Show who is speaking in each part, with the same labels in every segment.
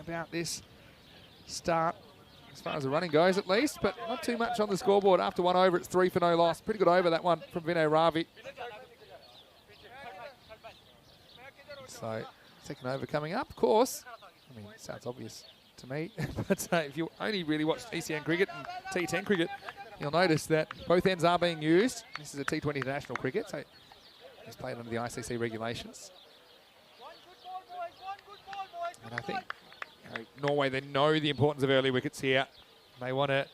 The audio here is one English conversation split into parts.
Speaker 1: about this start, as far as the running goes at least, but not too much on the scoreboard. After one over, it's 3 for no loss. Pretty good over, that one from Vinay Ravi. So, second over coming up, of course. I mean, it sounds obvious to me, but if you only really watch ECN cricket and T10 cricket, you'll notice that both ends are being used. This is a T20 international cricket, so it's played under the ICC regulations. And I think Norway, they know the importance of early wickets here. They want to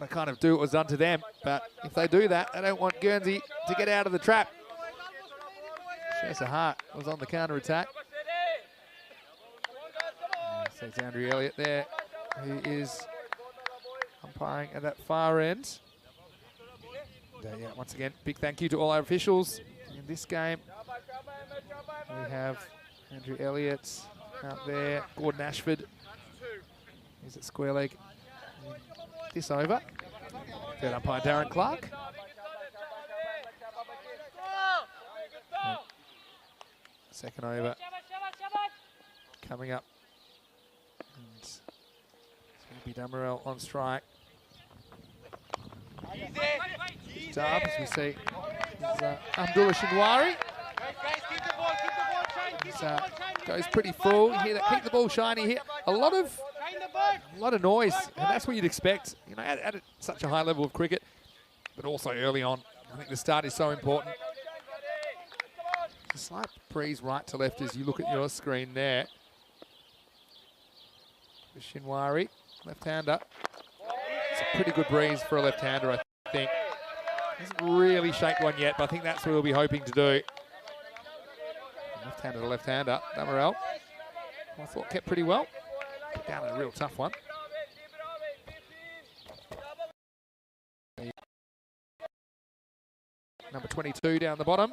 Speaker 1: kind of do what was done to them, but if they do that, they don't want Guernsey to get out of the trap. Shesa Hart was on the counter-attack. So it's Andrew Elliott there, who is umpiring at that far end. And, yeah, once again, big thank you to all our officials in this game. We have Andrew Elliott out there, Gordon Ashford. He's at square leg this over. Third umpire Darren Clark. Second over coming up. And it's going to be Damarel on strike. Up, as we see, Abdullah Shinwari. Goes pretty full. You hear that? Keep the ball shiny here. A lot of noise, and that's what you'd expect. You know, at such a high level of cricket, but also early on. I think the start is so important. A slight breeze right to left as you look at your screen there. Shinwari, left-hander. It's a pretty good breeze for a left-hander, I think. Hasn't really shaped one yet, but I think that's what we'll be hoping to do. Left-hander to left-hander, Damarel. I thought kept pretty well. Put down a real tough one. Number 22 down the bottom.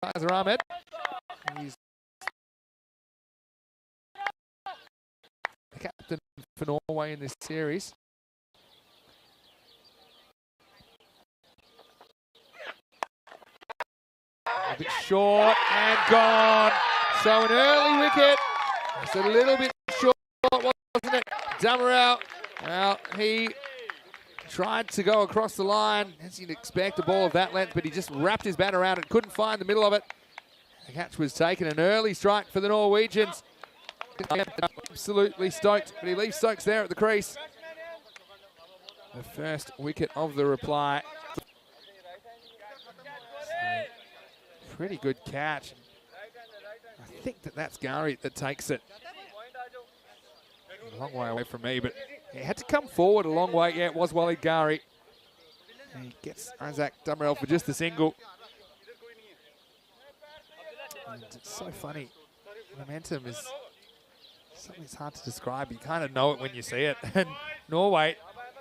Speaker 1: Kaiser Ahmed. He's the captain for Norway in this series. A bit short and gone. So an early wicket. It's a little bit short, wasn't it? Damarel, well, he tried to go across the line, as you'd expect, a ball of that length, but he just wrapped his bat around it, couldn't find the middle of it. The catch was taken, an early strike for the Norwegians. Absolutely stoked, but he leaves Stokes there at the crease. The first wicket of the reply. Pretty good catch. I think that's Gary that takes it. A long way away from me, but he had to come forward a long way. Yeah, it was Walid Gari. And he gets Isaac Damarel for just the single. And it's so funny. Momentum is something that's hard to describe. You kind of know it when you see it. And Norway,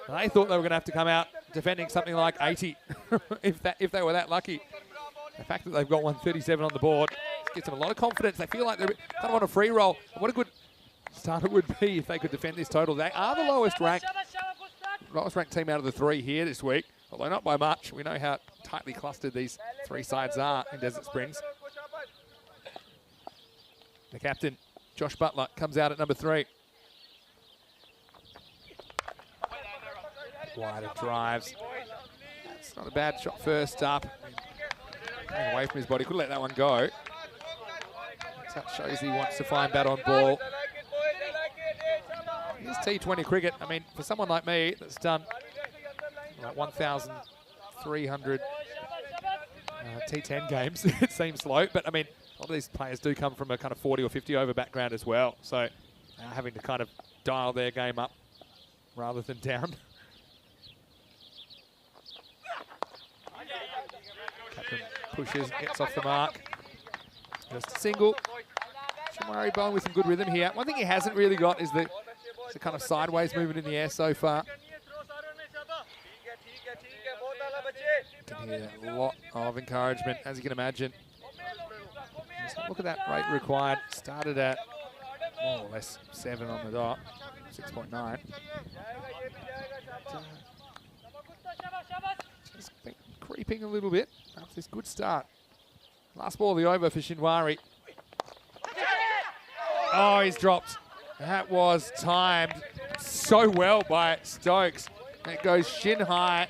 Speaker 1: they thought they were going to have to come out defending something like 80 if they were that lucky. The fact that they've got 137 on the board gives them a lot of confidence. They feel like they're kind of on a free roll. What a good start it would be if they could defend this total. They are the lowest ranked team out of the three here this week, although not by much. We know how tightly clustered these three sides are in Desert Springs. The captain, Josh Butler, comes out at number 3. Wider drives. That's not a bad shot first up. Away from his body, could let that one go. That shows he wants to find bat on ball. Here's T20 cricket. I mean, for someone like me that's done like 1,300 T10 games, it seems slow. But I mean, a lot of these players do come from a kind of 40 or 50 over background as well. So having to kind of dial their game up rather than down. Captain pushes, gets off the mark. Just a single. Shamari bowling with some good rhythm here. One thing he hasn't really got is the kind of sideways movement in the air so far. You can hear a lot of encouragement, as you can imagine. Just look at that rate required. Started at more or less 7 on the dot, 6.9. Just been creeping a little bit after this good start. Last ball of the over for Shinwari. Oh, he's dropped. That was timed so well by Stokes. It goes shin high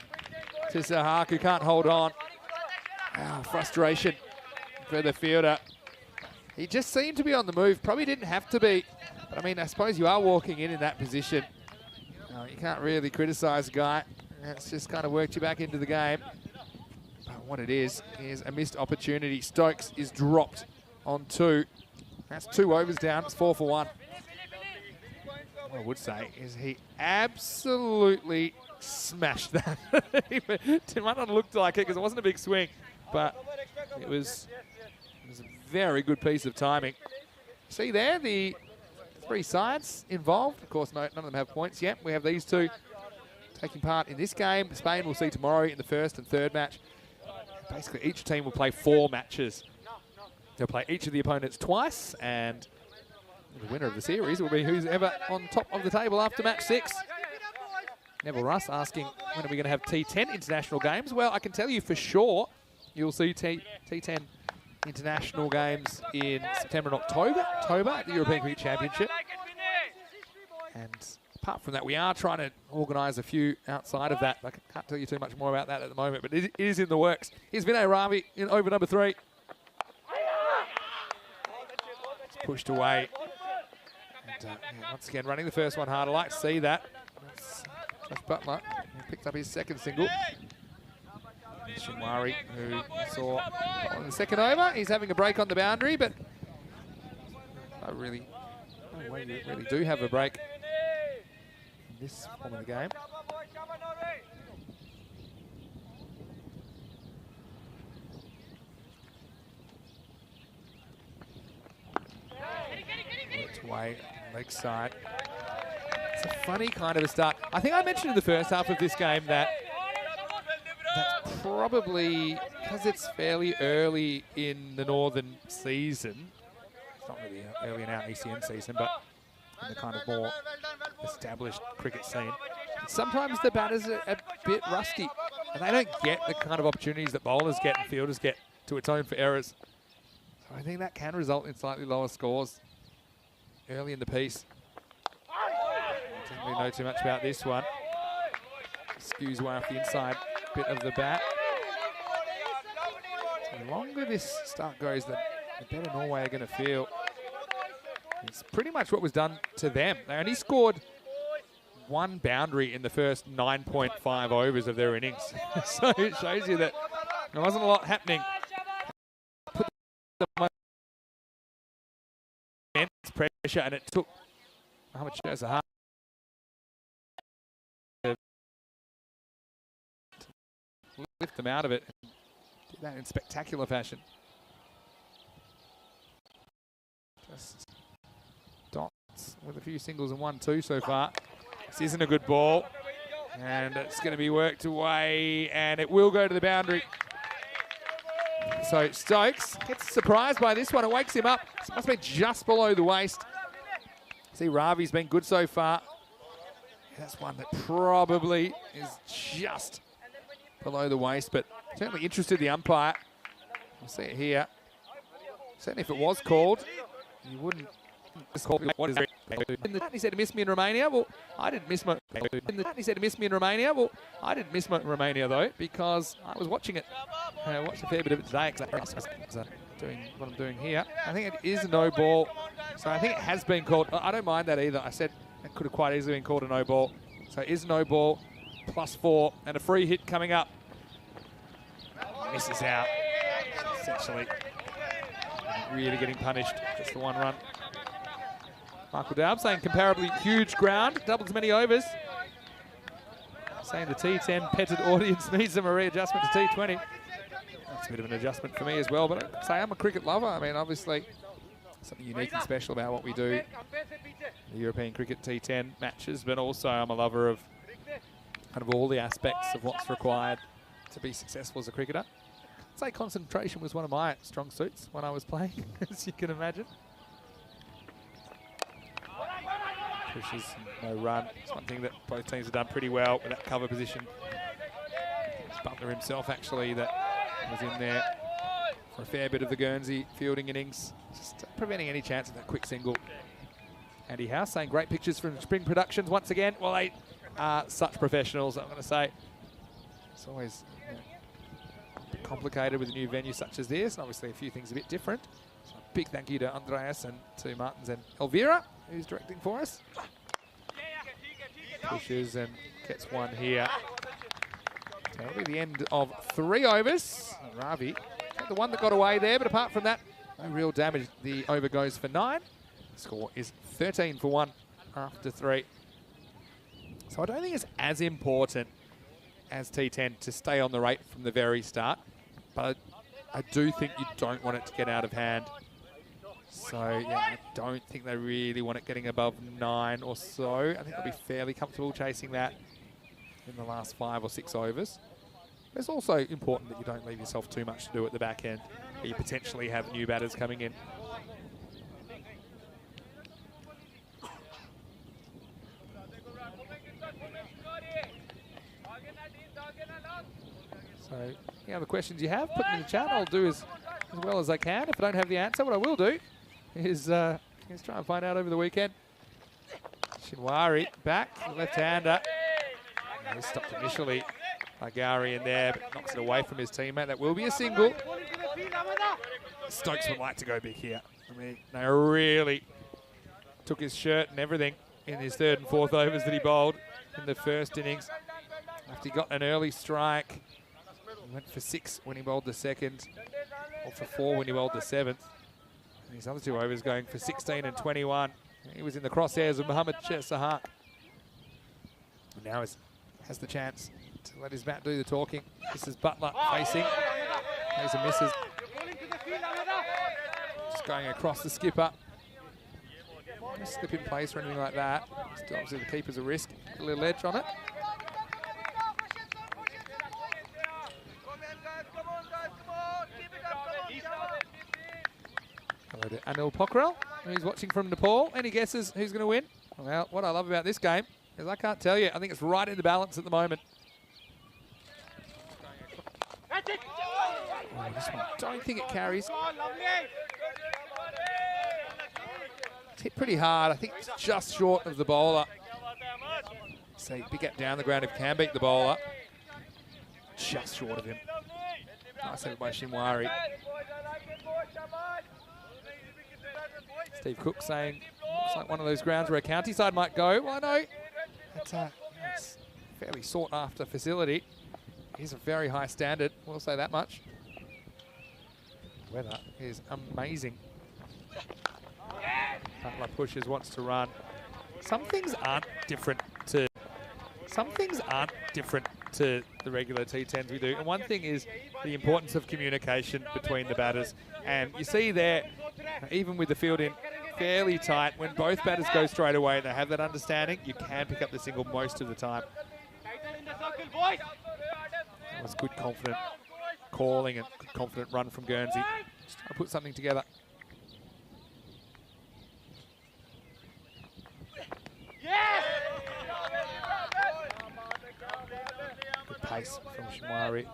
Speaker 1: to Sahak, who can't hold on. Wow, frustration for the fielder. He just seemed to be on the move. Probably didn't have to be. But I mean, I suppose you are walking in that position. You can't really criticise a guy. It's just kind of worked you back into the game. But what it is a missed opportunity. Stokes is dropped on 2. That's 2 overs down. It's 4 for 1. What I would say is he absolutely smashed that. It might not have looked like it because it wasn't a big swing, but it was a very good piece of timing. See there, the 3 sides involved. Of course, none of them have points yet. We have these 2 taking part in this game. Spain we'll see tomorrow in the 1st and 3rd match. Basically, each team will play 4 matches. They'll play each of the opponents twice, and the winner of the series will be who's ever on top of the table after match 6. Neville Russ asking, when are we going to have T10 international games? Well, I can tell you for sure you'll see T10 international games in September and October at the European Cricket Championship. And apart from that, we are trying to organise a few outside of that. I can't tell you too much more about that at the moment, but it is in the works. Here's Vinay Ravi in over number 3. It's pushed away. And yeah, once again, running the first one hard. I like to see that. Josh Butler picked up his 2nd single. Shinwari, who saw on the 2nd over, he's having a break on the boundary, but no way you really do have a break in this form of the game. Worked away, leg side. It's a funny kind of a start. I think I mentioned in the first half of this game that that's probably because it's fairly early in the northern season. It's not really early in our ECM season, but in the kind of more established cricket scene. And sometimes the batters are a bit rusty, and they don't get the kind of opportunities that bowlers get and fielders get to atone for errors. So I think that can result in slightly lower scores early in the piece. Doesn't really know too much about this one. Skews way off the inside bit of the bat. So the longer this start goes, the better Norway are going to feel. It's pretty much what was done to them. They only scored 1 boundary in the first 9.5 overs of their innings. So it shows you that there wasn't a lot happening. Put the immense pressure, and it took Mohammad Shahzad to lift them out of it and did that in spectacular fashion. Just dots with a few singles and 1-2 so far. This isn't a good ball, and it's going to be worked away, and it will go to the boundary. So Stokes gets surprised by this one. It wakes him up. It must be just below the waist. See, Ravi's been good so far. That's one that probably is just below the waist, but certainly interested the umpire. We'll see it here. Certainly if it was called, you wouldn't just call it. What is it? He said he missed me in Romania. Well, I didn't miss my. He said he missed me in Romania. Well, I didn't miss my Romania though, because I was watching it. I watched a fair bit of it today. Doing what I'm doing here. I think it is a no ball. So I think it has been called. I don't mind that either. I said it could have quite easily been called a no ball. So it is no ball, +4, and a free hit coming up. Misses out. Essentially, really getting punished. Just the 1 run. Michael Daub saying comparably huge ground, double as many overs. Saying the T10 petted audience needs a readjustment to T20. That's a bit of an adjustment for me as well, but I'd say I'm a cricket lover. I mean, obviously, something unique and special about what we do in the European Cricket T10 matches, but also I'm a lover of kind of all the aspects of what's required to be successful as a cricketer. I'd say concentration was one of my strong suits when I was playing, as you can imagine. Pushes, no run. It's one thing that both teams have done pretty well with that cover position. It's Butler himself, actually, that was in there for a fair bit of the Guernsey fielding innings, just preventing any chance of that quick single Andy House saying great pictures from Spring Productions once again. Well, they are such professionals, I'm going to say. It's always a bit complicated with a new venue such as this, and obviously a few things a bit different. So big thank you to Andreas and to Martins and Elvira, who's directing for us. Pushes and gets one here. So that'll be the end of 3 overs. Ravi, the one that got away there, but apart from that, no real damage. The over goes for 9. The score is 13 for 1 after 3. So I don't think it's as important as T10 to stay on the rate from the very start, but I do think you don't want it to get out of hand. So yeah, I don't think they really want it getting above 9 or so. I think they'll be fairly comfortable chasing that in the last 5 or 6 overs. It's also important that you don't leave yourself too much to do at the back end, where you potentially have new batters coming in. So, any other questions you have, put them in the chat. I'll do as well as I can. If I don't have the answer, what I will do is try and find out over the weekend. Shinwari back, left-hander. He stopped initially by Gowrie in there, but knocks it away from his teammate. That will be a single. Stokes would like to go big here. I mean, they really took his shirt and everything in his 3rd and 4th overs that he bowled in the first innings. After he got an early strike, he went for 6 when he bowled the 2nd, or for 4 when he bowled the 7th. And his other 2 overs going for 16 and 21. He was in the crosshairs of Mohammad Sahak. And now has the chance to let his bat do the talking. This is Butler facing. Plays and misses. Just going across the skipper. No slip in place or anything like that. Still obviously the keeper's a risk. A little edge on it. Hello to Anil Pokhrel, who's watching from Nepal. Any guesses who's going to win? Well, what I love about this game is I can't tell you. I think it's right in the balance at the moment. Oh, this one, don't think it carries. It's hit pretty hard. I think it's just short of the bowler. So big gap down the ground if you can beat the bowler. Just short of him. Nice hit by Shinwari. Steve Cook saying, looks like one of those grounds where a county side might go. Well, I know it's a fairly sought-after facility. It is a very high standard, we'll say that much. Weather is amazing. Butler pushes, wants to run. Some things aren't different to the regular T10s we do. And one thing is the importance of communication between the batters. And you see there, even with the field in fairly tight, when both batters go straight away and they have that understanding, you can pick up the single most of the time. That was good, confident calling and good, confident run from Guernsey. Just trying to put something together. Good pace from Shinwari.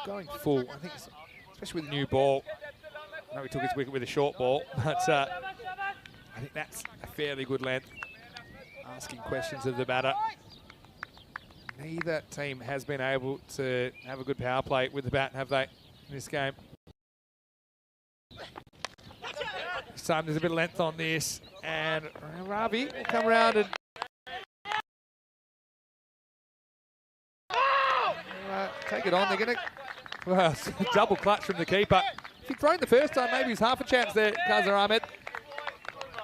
Speaker 1: Going full, I think, especially with the new ball. I know he took his wicket with a short ball, but I think that's a fairly good length. Asking questions of the batter. Neither team has been able to have a good power play with the bat, have they, in this game? This time there's a bit of length on this, and Ravi will come around and take it on. They're going to double clutch from the keeper. If he'd thrown the first time, maybe he's half a chance there, Kazar Ahmed.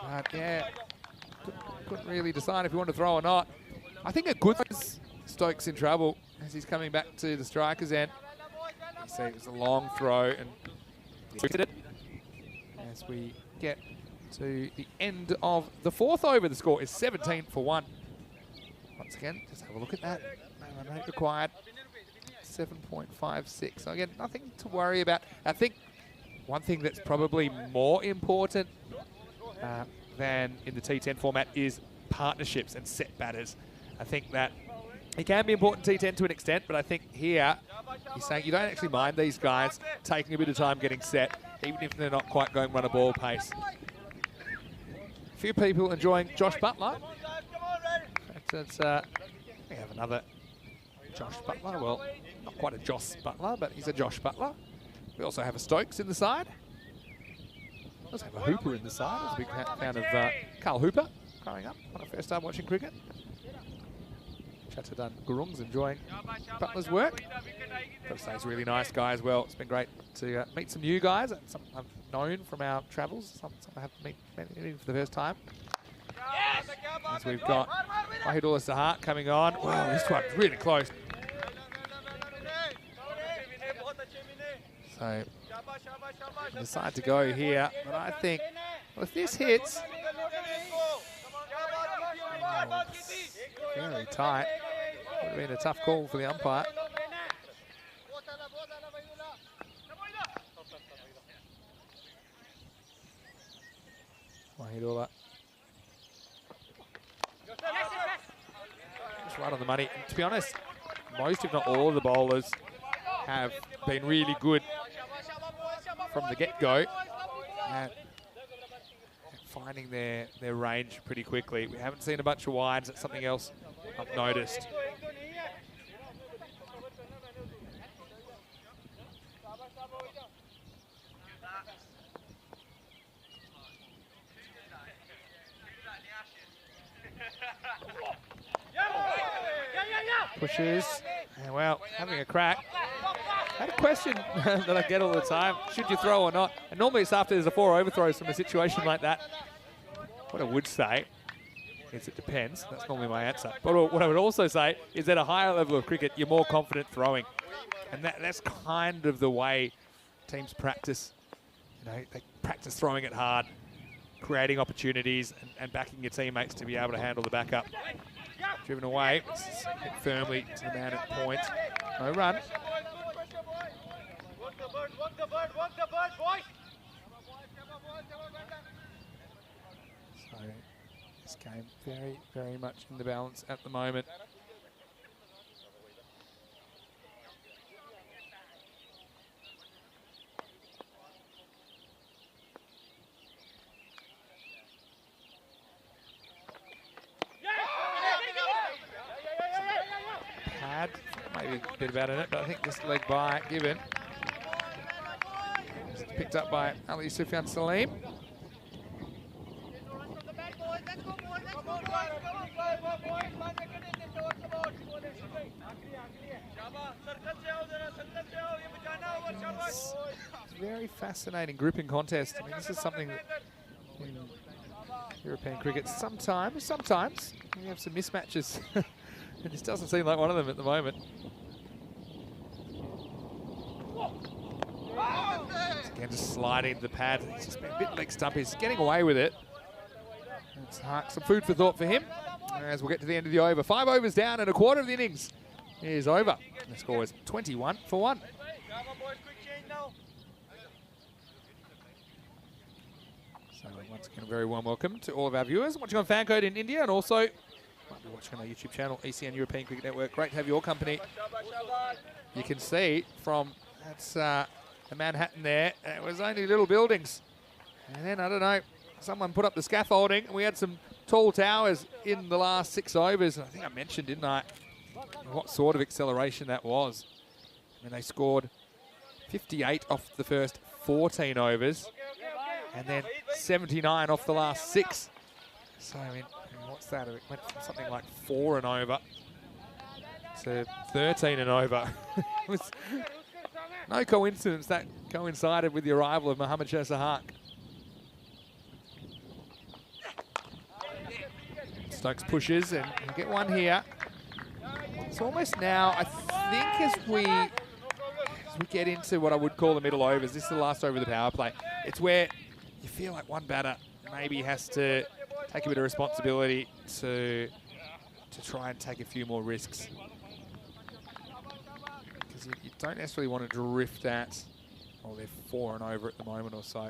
Speaker 1: But yeah, couldn't really decide if he wanted to throw or not. I think a good Stokes in trouble as he's coming back to the striker's end. You see it was a long throw and as we get to the end of the 4th over, the score is 17 for 1. Once again, just have a look at that. No run rate required. 7.56. So again, nothing to worry about. I think one thing that's probably more important than in the T10 format is partnerships and set batters. I think that He can be important T10 to an extent, but I think here he's saying you don't actually mind these guys taking a bit of time getting set, even if they're not quite going run a ball pace. A few people enjoying Josh Butler. We have another Josh Butler. Well, not quite a Josh Butler, but he's a Josh Butler. We also have a Stokes in the side. We also have a Hooper in the side. I was a big fan of Carl Hooper growing up when I first started watching cricket. Chatterton Gurung's enjoying Butler's work. Got to say, he's a really nice guy as well. It's been great to meet some new guys. Some I've known from our travels. Some I have meeting for the first time. As we've got Wahidullah Sahar coming on. Wow, this one's really close. So, decide to go here, but I think, well, if this hits, very tight. Would have been a tough call for the umpire. Wahidullah. Just right on the money. And to be honest, most, if not all, of the bowlers have been really good from the get-go at finding their range pretty quickly. We haven't seen a bunch of wides. That's something else I've noticed. Pushes, and well, having a crack. I had a question that I get all the time, should you throw or not? And normally it's after there's a 4 overthrows from a situation like that. What I would say is it depends. That's normally my answer. But what I would also say is at a higher level of cricket, you're more confident throwing. And that's kind of the way teams practice. You know, they practice throwing it hard, creating opportunities and backing your teammates to be able to handle the backup. Driven away, hit firmly to the man at point. No run. So this game very, very much in the balance at the moment. Maybe a bit about it, but I think this leg by given. Picked up by Ali Sufyan Salim. It's a very fascinating grouping contest. I mean, this is something that in European cricket sometimes you have some mismatches. And this doesn't seem like one of them at the moment. Again, just sliding the pad. He's just been a bit leg stumpy. He's getting away with it. It's some food for thought for him as we'll get to the end of the over. 5 overs down and a quarter of the innings is over. The score is 21 for 1. So once again, a very warm welcome to all of our viewers watching on Fancode in India, and also might be watching on our YouTube channel, ECN European Cricket Network. Great to have your company. You can see from that's the Manhattan there. It was only little buildings, and then I don't know. Someone put up the scaffolding, and we had some tall towers in the last 6 overs. And I think I mentioned, didn't I, what sort of acceleration that was. I mean, they scored 58 off the first 14 overs, and then 79 off the last 6. So, I mean, what's that? It went from something like 4 and over to 13 and over. It was no coincidence that coincided with the arrival of Mohammad Shah Sahak. Stokes pushes and you get one here. It's almost now, I think, as we get into what I would call the middle overs, this is the last over of the power play. It's where you feel like one batter maybe has to take a bit of responsibility to try and take a few more risks. Because you don't necessarily want to drift at, well, they're 4 and over at the moment or so.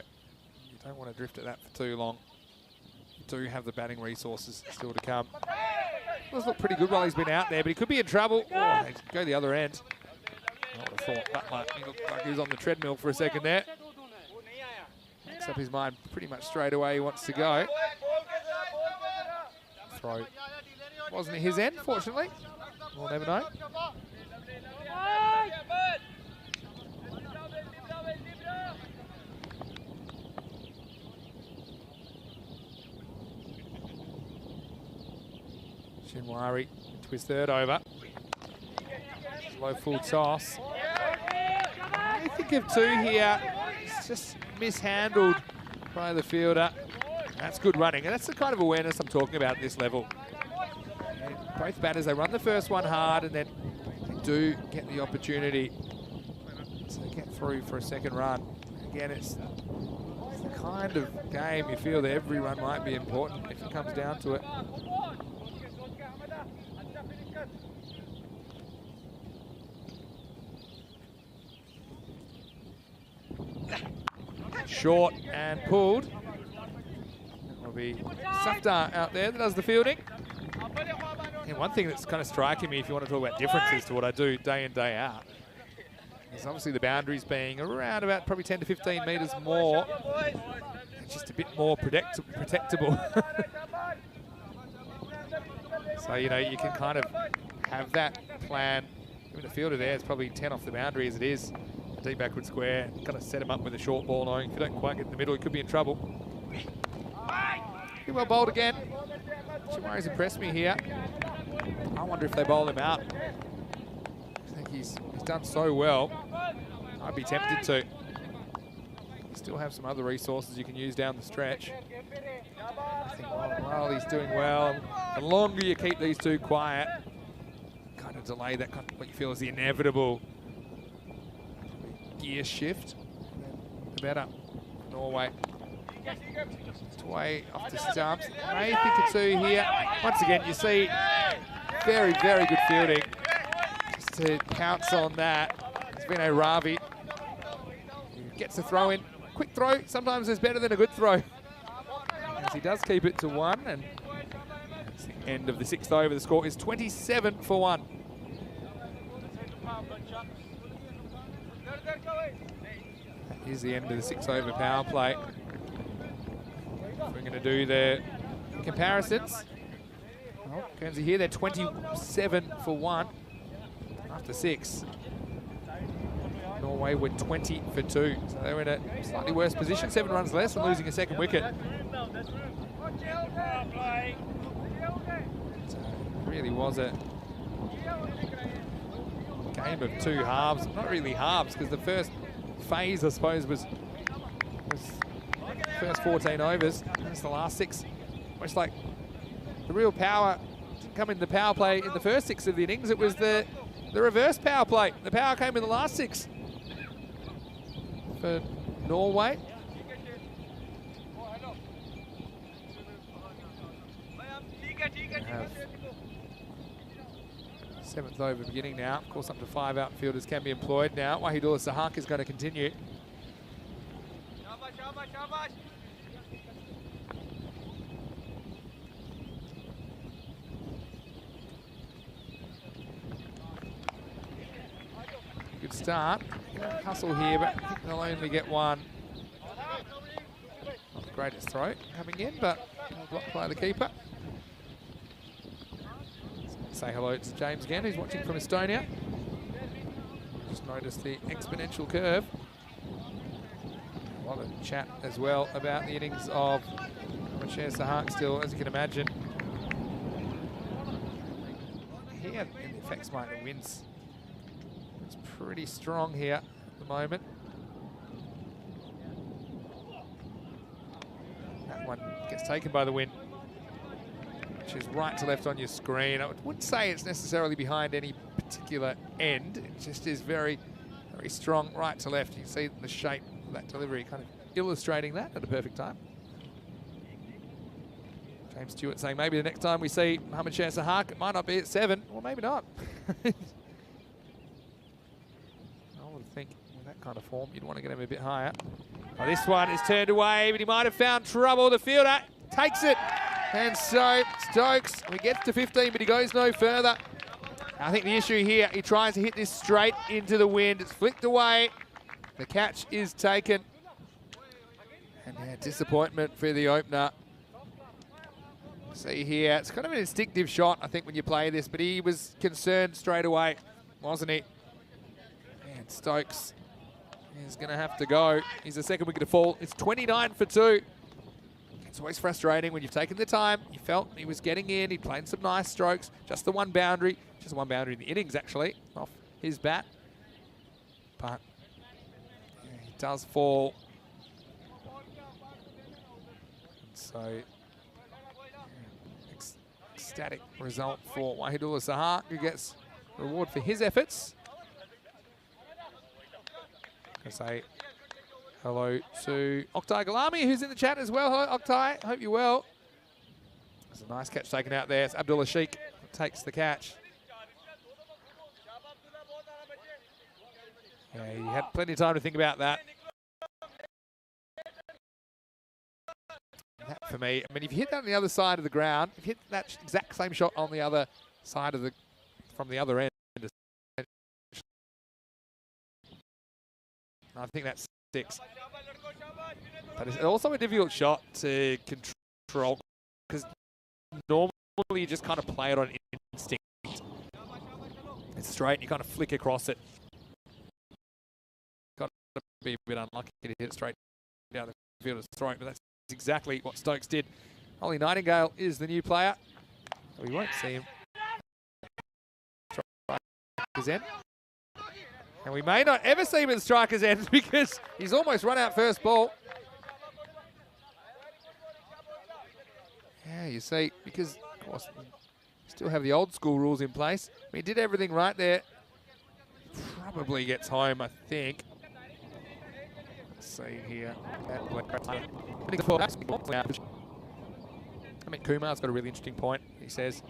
Speaker 1: You don't want to drift at that for too long. You do have the batting resources still to come. Does look pretty good while he's been out there, but he could be in trouble. Oh, they go the other end. I would have thought Butler, he looked like he was on the treadmill for a second there. Makes up his mind pretty much straight away he wants to go. Throw wasn't at his end, fortunately. We'll never know. Shinwari into his third over. Low full toss. I think of two here. It's just mishandled by the fielder. That's good running, and that's the kind of awareness I'm talking about at this level. And both batters, they run the first one hard, and then they do get the opportunity to get through for a second run. Again, it's the kind of game you feel that every run might be important if it comes down to it. Short and pulled. That'll be Safdar out there that does the fielding. And one thing that's kind of striking me, if you want to talk about differences to what I do day in, day out, is obviously the boundaries being around about probably 10 to 15 metres more. It's just a bit more protectable. So, you know, you can kind of have that plan. Even the fielder there is probably 10 off the boundary as it is. Deep backward square, kind of set him up with a short ball, knowing if you don't quite get in the middle, he could be in trouble. Pretty well bowled again. Shinwari's impressed me here. I wonder if they bowl him out. I think he's done so well. I'd be tempted to. You still have some other resources you can use down the stretch. I think, well, he's doing well. The longer you keep these two quiet, kind of delay that kind of what you feel is the inevitable gear shift, the better. Norway. Way off the stumps. I think a two here. Once again, you see very, very good fielding. Just to pounce on that, it's been a Ravi. He gets the throw in. Quick throw, sometimes is better than a good throw. As he does keep it to 1, and it's the end of the 6th over. The score is 27 for 1. That is the end of the 6 over power play. We're going to do the comparisons. Oh, Guernsey here, they're 27 for 1 after 6. Norway were 20 for 2. So they were in a slightly worse position, 7 runs less and losing a second wicket. So it really was a game of 2 halves. Not really halves, because the first phase, I suppose, was first 14 overs. That's the last 6. Much like the real power didn't come in the power play in the first 6 of the innings. It was the reverse power play. The power came in the last 6 for Norway. Have 7th over beginning now. Of course, up to 5 outfielders can be employed now. Wahidullah Sahak is going to continue. Good start. Hustle here, but I think they'll only get 1. Not the greatest throw coming in, but blocked by the keeper. Say hello to James again, who's watching from Estonia. Just noticed the exponential curve. A lot of chat as well about the innings of Michelle Sahak still, as you can imagine. Here in the effects mark, the winds. It's pretty strong here at the moment. That one gets taken by the wind, which is right to left on your screen. I wouldn't say it's necessarily behind any particular end. It just is very, very strong right to left. You can see the shape of that delivery kind of illustrating that at a perfect time. James Stewart saying maybe the next time we see Mohammad Shah Sahak, it might not be at 7, or maybe not. I would think with that kind of form, you'd want to get him a bit higher. Well, this one is turned away, but he might have found trouble. The fielder takes it. And so Stokes, he gets to 15, but he goes no further. I think the issue here, he tries to hit this straight into the wind. It's flicked away. The catch is taken. And yeah, disappointment for the opener. See here, it's kind of an instinctive shot, I think, when you play this, but he was concerned straight away, wasn't he? And Stokes is going to have to go. He's the second wicket to fall. It's 29 for 2. It's always frustrating when you've taken the time. You felt he was getting in. He played some nice strokes. Just the one boundary. Just one boundary in the innings, actually, off his bat. But yeah, he does fall. And so, ecstatic result for Wahidullah Sahar, who gets reward for his efforts. I say hello to Oktay Galami, who's in the chat as well. Hello, Oktay. Hope you're well. There's a nice catch taken out there. It's Abdullah Sheikh who takes the catch. Yeah, he had plenty of time to think about that. That for me, I mean, if you hit that on the other side of the ground, if you hit that exact same shot on the other side of the, from the other end, I think that's 6. But it's also a difficult shot to control because normally you just kind of play it on instinct. It's straight, you kind of flick across it. Got to be a bit unlucky to hit it straight down the field of throat, but that's exactly what Stokes did. Ollie Nightingale is the new player. We won't see him strikers end. And we may not ever see him at strikers end because he's almost run out first ball. Yeah, you see, because of course we still have the old school rules in place. I mean, he did everything right there. Probably gets home, I think. Let's see here. I mean, Kumar's got a really interesting point. He says,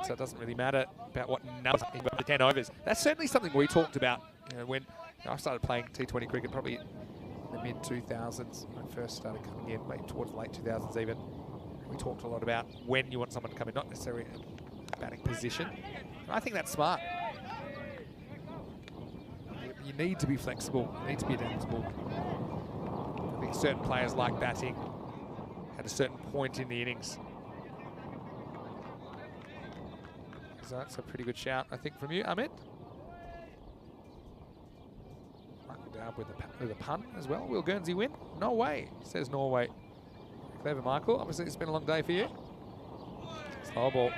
Speaker 1: so it doesn't really matter about what numbers the 10 overs. That's certainly something we talked about, you know, when I started playing T20 cricket, probably in the mid-2000s, when I first started coming in, maybe towards the late 2000s even. We talked a lot about when you want someone to come in, not necessarily in a batting position. And I think that's smart. You need to be flexible, you need to be adaptable. I think certain players like batting at a certain point in the innings. So that's a pretty good shout, I think, from you, Amit. Michael Dowd with a pun as well. Will Guernsey win? No way, says Norway. Clever, Michael. Obviously, it's been a long day for you. Slow ball.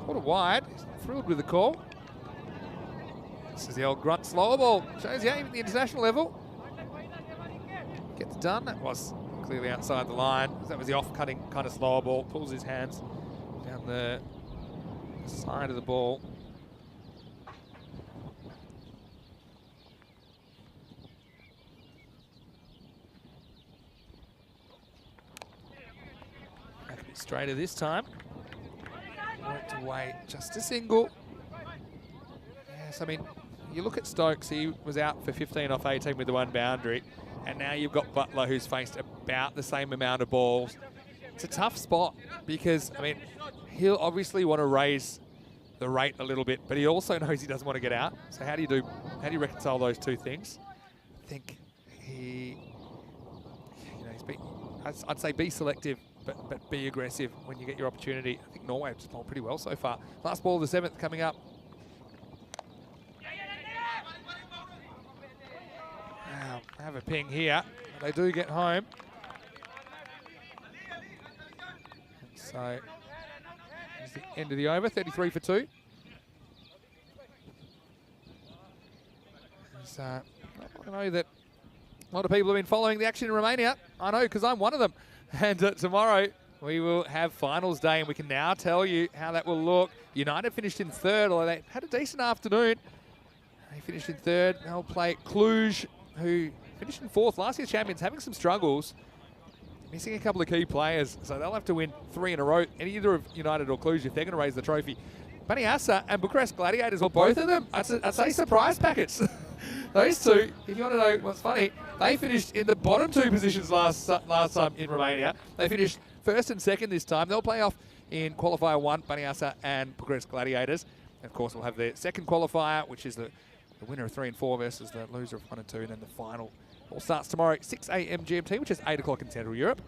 Speaker 1: Caught it wide. He's thrilled with the call. This is the old grunt slower ball. Shows you even at the international level. Gets done. That was clearly outside the line. That was the off-cutting kind of slower ball. Pulls his hands down the side of the ball. Back a bit straighter this time. Worked away just a single. Yes, I mean, you look at Stokes, he was out for 15 off 18 with the one boundary, and now you've got Butler, who's faced about the same amount of balls. It's a tough spot because, I mean, he'll obviously want to raise the rate a little bit, but he also knows he doesn't want to get out. So how do you reconcile those two things? I think he, you know, I'd say be selective, but be aggressive when you get your opportunity. I think Norway have just bowled pretty well so far. Last ball of the 7th coming up. Now, have a ping here. They do get home. And so, it's the end of the over, 33 for 2. So, I know that a lot of people have been following the action in Romania. I know, because I'm one of them. And tomorrow, we will have finals day, and we can now tell you how that will look. United finished in 3rd, although they had a decent afternoon. They finished in 3rd. They'll play Cluj, who finished in 4th. Last year's champions, having some struggles. Missing a couple of key players, so they'll have to win 3 in a row, and either of United or Cluj if they're going to raise the trophy. Bani Asa and Bucharest Gladiators, well, both of them, I'd say surprise packets. Those two, if you want to know what's funny, they finished in the bottom two positions last time in Romania. They finished first and second this time. They'll play off in qualifier 1, Baniasa and Bucharest Gladiators. And of course, we'll have the second qualifier, which is the winner of 3 and 4 versus the loser of 1 and 2, and then the final all starts tomorrow at 6 a.m. GMT, which is 8 o'clock in Central Europe,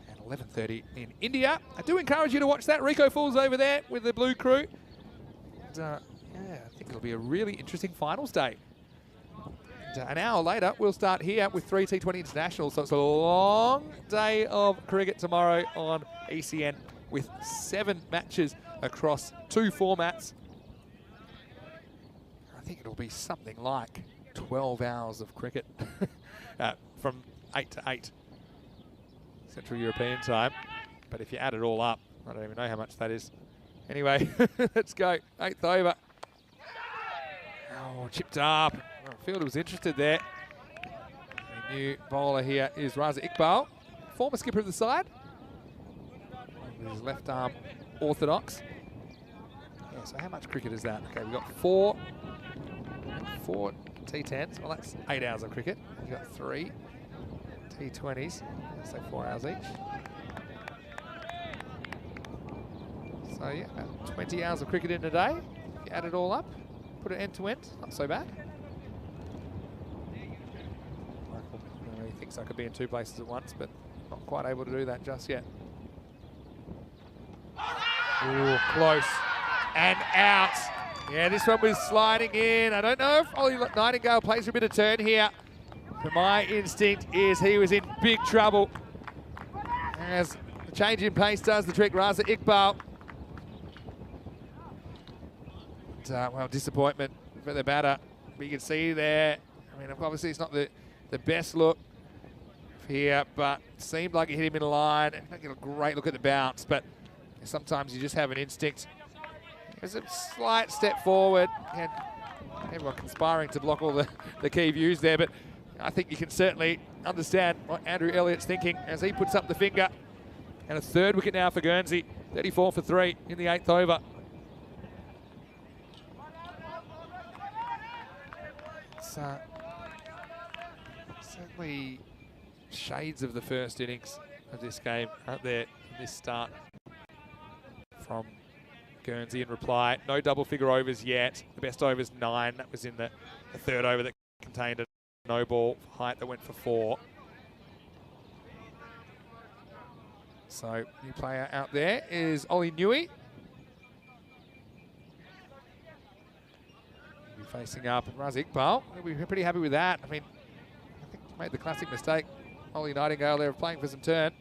Speaker 1: and 11:30 in India. I do encourage you to watch that. Rico Fool's over there with the blue crew. And, yeah, I think it'll be a really interesting finals day. And, an hour later, we'll start here with 3 T20 internationals. So it's a long day of cricket tomorrow on ECN with 7 matches across 2 formats. I think it'll be something like 12 hours of cricket from 8 to 8 Central European time. But if you add it all up, I don't even know how much that is. Anyway, let's go. 8th over. Oh, chipped up. Well, fielder was interested there. The new bowler here is Raza Iqbal, former skipper of the side. With his left arm orthodox. Yeah, so how much cricket is that? Okay, we've got 4 T10s. Well, that's 8 hours of cricket. You've got 3 T20s. So 4 hours each. So yeah, about 20 hours of cricket in a day. If you add it all up, put it end to end, not so bad. Michael really thinks I could be in 2 places at once, but not quite able to do that just yet. Ooh, close. And out. Yeah, this one was sliding in. I don't know if Ollie Nightingale plays for a bit of turn here. But my instinct is he was in big trouble. As the change in pace does the trick, Raza Iqbal. Well, disappointment for the batter. But you can see there, I mean, obviously it's not the best look here, but it seemed like it hit him in line. And don't get a great look at the bounce, but sometimes you just have an instinct. There's a slight step forward, and everyone conspiring to block all the key views there, but I think you can certainly understand what Andrew Elliott's thinking as he puts up the finger. And a 3rd wicket now for Guernsey, 34 for 3 in the 8th over. It's certainly shades of the first innings of this game out there in this start from Guernsey in reply. No double figure overs yet. The best over is 9. That was in the 3rd over that contained a no ball height that went for 4. So new player out there is Ollie Norwy. He'll be facing up Raza Iqbal. We'll be pretty happy with that. I mean, I think he made the classic mistake. Ollie Nightingale there playing for some turn.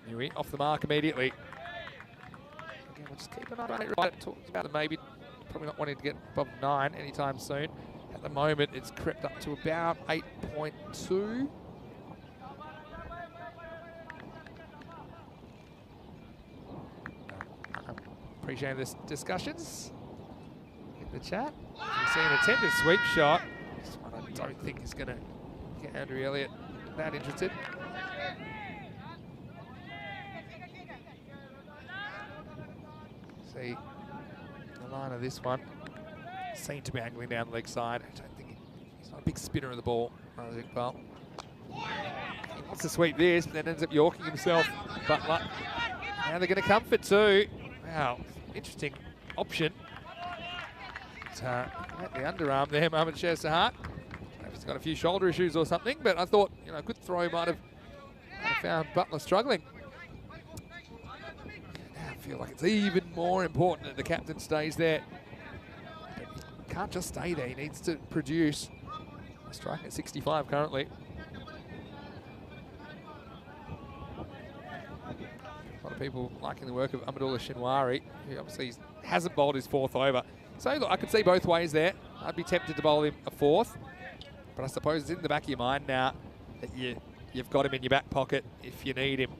Speaker 1: Norwy off the mark immediately. Again, we'll just keep an eye on it. Right, talked about maybe probably not wanting to get above 9 anytime soon. At the moment, it's crept up to about 8.2. I'm appreciating this discussions in the chat. We've seen an attempted sweep shot. This one I don't think is going to get Andrew Elliott that interested. See the line of this one. Seemed to be angling down the leg side. I don't think he's not a big spinner of the ball. Iqbal. He wants to sweep this, but then ends up yorking himself. Butler. Now they're going to come for 2. Wow, interesting option. At the underarm there, Mohamed Sher-Sahar. He's got a few shoulder issues or something, but I thought, you know, a good throw might have found Butler struggling. I feel like it's even more important that the captain stays there. But he can't just stay there, he needs to produce. Striking at 65 currently. A lot of people liking the work of Amadullah Shinwari, who obviously hasn't bowled his 4th over. So look, I could see both ways there. I'd be tempted to bowl him a 4th, but I suppose it's in the back of your mind now that you've got him in your back pocket if you need him.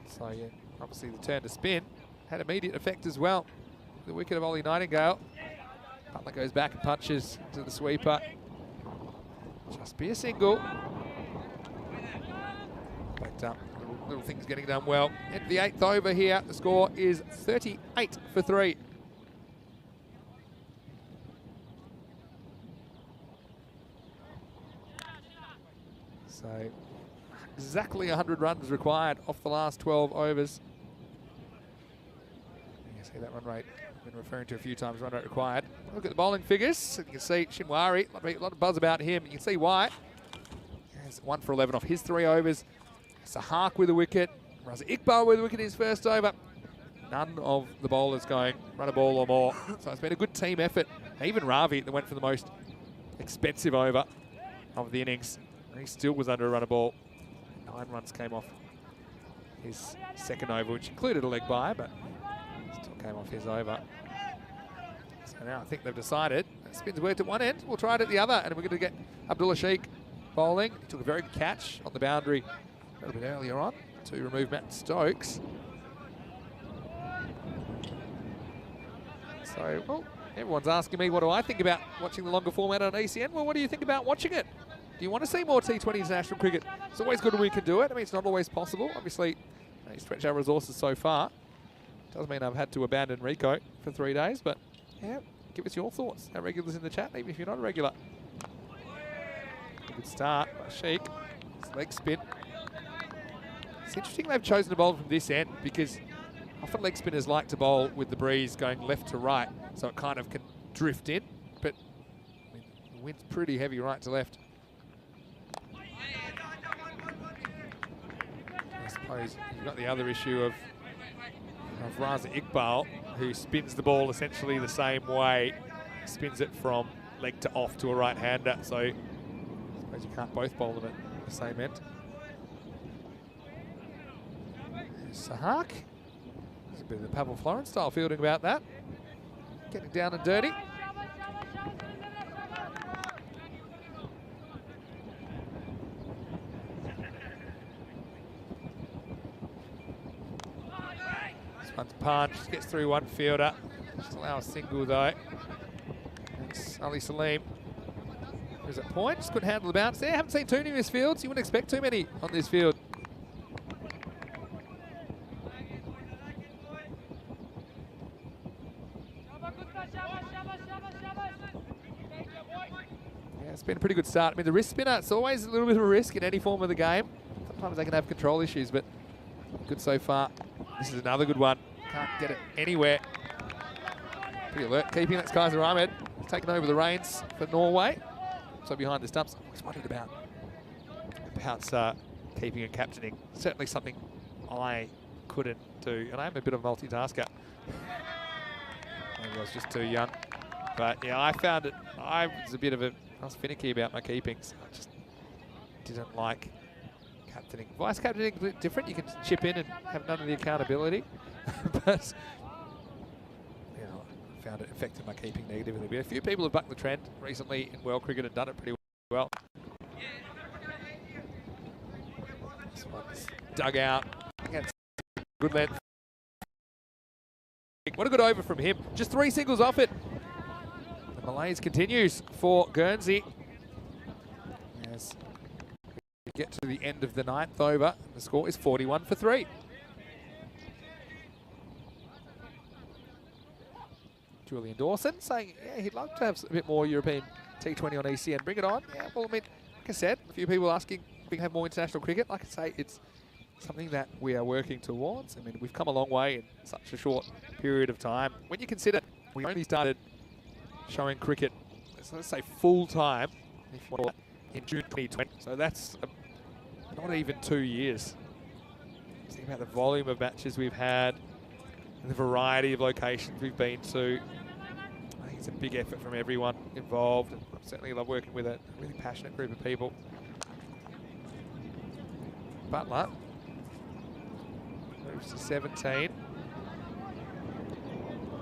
Speaker 1: So yeah, obviously the turn to spin had immediate effect as well. The wicket of Ollie Nightingale. Butler goes back and punches to the sweeper. Just be a single. But little things getting done well. At the 8th over here, the score is 38 for 3. So exactly 100 runs required off the last 12 overs. You can see that run rate I've been referring to a few times, run rate required. Look at the bowling figures. You can see Shinwari, a lot of buzz about him. You can see why. He's 1 for 11 off his 3 overs. Sahak with a wicket. Raza Iqbal with a wicket in his first over. None of the bowlers going run a ball or more. So it's been a good team effort. Even Ravi that went for the most expensive over of the innings. He still was under a run a ball. 9 runs came off his second over, which included a leg bye, but still came off his over. So now I think they've decided that spin's worked at one end. We'll try it at the other, and we're going to get Abdullah Sheikh bowling. He took a very good catch on the boundary a little bit earlier on to remove Matt Stokes. So, well, everyone's asking me what do I think about watching the longer format on ECN. Well, what do you think about watching it? Do you want to see more T20 international cricket? It's always good when we can do it. I mean, it's not always possible. Obviously, we stretch our resources so far. Doesn't mean I've had to abandon Rico for 3 days, but yeah, give us your thoughts. Our regulars in the chat, even if you're not a regular. Good start by Sheikh. His leg spin. It's interesting they've chosen to bowl from this end because often leg spinners like to bowl with the breeze going left to right, so it kind of can drift in, but I mean, the wind's pretty heavy right to left. I suppose you've got the other issue of Raza Iqbal, who spins the ball essentially the same way, spins it from leg to off to a right-hander, so I suppose you can't both bowl them at the same end. Sahak. There's a bit of the Pavel Florence style fielding about that. Getting down and dirty. This one's punched, gets through one fielder. Just allow a single though. That's Ali Salim. There's a point, just couldn't handle the bounce there. Haven't seen too many in this field, so you wouldn't expect too many on this field. It's been a pretty good start. I mean, the wrist spinner, it's always a little bit of a risk in any form of the game. Sometimes they can have control issues, but good so far. This is another good one. Can't get it anywhere. Pretty alert keeping. That's Kaiser Ahmed. He's taken over the reins for Norway. So behind the stumps, I was worried about keeping and captaining. Certainly something I couldn't do, and I'm a bit of a multitasker. Maybe I was just too young. But yeah, I found it, I was finicky about my keepings. I just didn't like captaining. Vice captaining is a bit different. You can chip in and have none of the accountability. But you know, I found it affected my keeping negatively. But a few people have bucked the trend recently in world cricket and done it pretty well. This one's dug out against good length. What a good over from him. Just 3 singles off it. The malaise continues for Guernsey. As we get to the end of the 9th over, the score is 41 for 3. Julian Dawson saying, yeah, he'd love to have a bit more European T20 on ECN. Bring it on. Yeah, well, I mean, like I said, a few people asking if we can have more international cricket. Like I say, it's something that we are working towards. I mean, we've come a long way in such a short period of time. When you consider we only started showing cricket, let's say full-time, in June 2020. So that's not even 2 years. Think about the volume of matches we've had, and the variety of locations we've been to. I think it's a big effort from everyone involved, and I certainly love working with a really passionate group of people. Butler moves to 17.